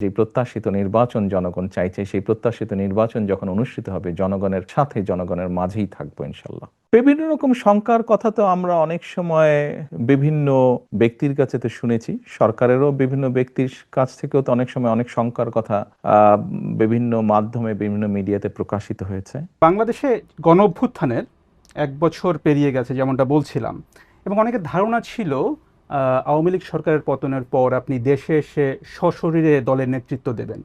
যে প্রত্যাশিত নির্বাচন জনগণ চাইছে, সেই প্রত্যাশিত নির্বাচন যখন অনুষ্ঠিত হবে জনগণের সাথে, জনগণের মাঝেই থাকবো ইনশাল্লাহ। বিভিন্ন রকম শঙ্কার কথা তো আমরা অনেক সময় বিভিন্ন ব্যক্তির কাছে তো শুনেছি, সরকারেরও বিভিন্ন ব্যক্তির কাছ থেকেও তো অনেক সময় অনেক শঙ্কার কথা বিভিন্ন মাধ্যমে, বিভিন্ন মিডিয়াতে প্রকাশিত হয়েছে। বাংলাদেশে গণঅভ্যুত্থানের 1 বছর পেরিয়ে গেছে যেমনটা বলছিলাম, এবং অনেকের ধারণা ছিল আওয়ামী লীগ সরকারের পতনের পর আপনি দেশে এসে সশরীরে দলের নেতৃত্ব দেবেন।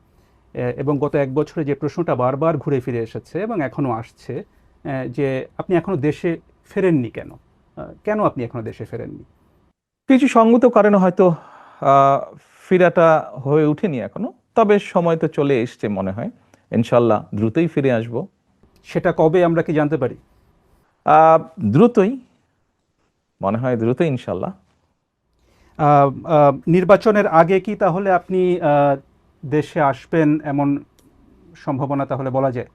এবং গত 1 বছরে যে প্রশ্নটা বারবার ঘুরে ফিরে এসেছে এবং এখনও আসছে, যে আপনি এখনো দেশে ফেরেননি কেন? কেন আপনি এখনো দেশে ফেরেননি? কিছু সঙ্গত কারণে হয়তো আহ, ফিরাটা হয়ে ওঠেনি এখনো, তবে সময় তো চলে এসছে মনে হয়। ইনশাল্লাহ দ্রুতই ফিরে আসব। সেটা কবে আমরা কি জানতে পারি? দ্রুতই, মনে হয় দ্রুতই ইনশাল্লাহ। নির্বাচনের আগে কি তাহলে আপনি দেশে আসবেন এমন সম্ভাবনা তাহলে বলা যায়?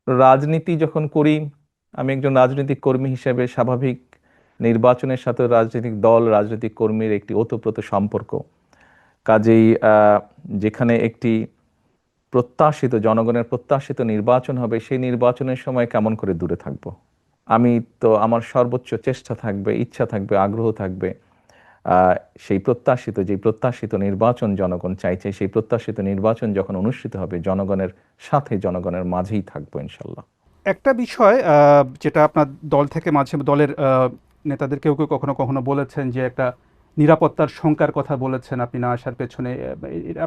রাজনীতি যখন করি, আমি একজন রাজনৈতিক কর্মী হিসেবে স্বাভাবিক নির্বাচনের সাথে রাজনৈতিক দল, রাজনৈতিক কর্মীর একটি ওতপ্রোত সম্পর্ক। কাজেই যেখানে একটি প্রত্যাশিত, জনগণের প্রত্যাশিত নির্বাচন হবে, সেই নির্বাচনের সময় কেমন করে দূরে থাকব? আমি তো, আমার সর্বোচ্চ চেষ্টা থাকবে, ইচ্ছা থাকবে, আগ্রহ থাকবে আহ, সেই প্রত্যাশিত, যে প্রত্যাশিত নির্বাচন জনগণ চাইছে, সেই প্রত্যাশিত নির্বাচন যখন অনুষ্ঠিত হবে জনগণের সাথে, জনগণের মাঝেই থাকবো ইনশাল্লাহ। একটা বিষয় যেটা আপনার দল থেকে মাঝে দলের নেতাদের কেউ কেউ কখনো কখনো বলেছেন যে একটা নিরাপত্তার শঙ্কার কথা বলেছেন আপনি না আসার পেছনে।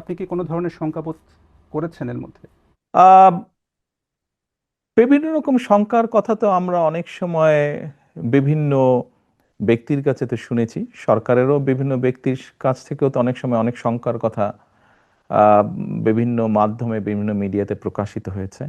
আপনি কি কোনো ধরনের শঙ্কা বোধ করেছেন এর মধ্যে? আহ বিভিন্ন রকম শঙ্কার কথা তো আমরা অনেক সময় বিভিন্ন ব্যক্তির কাছে তো শুনেছি, সরকারেরও বিভিন্ন ব্যক্তির কাছ থেকেও তো অনেক সময় অনেক শঙ্কার কথা বিভিন্ন মাধ্যমে, বিভিন্ন মিডিয়াতে প্রকাশিত হয়েছে।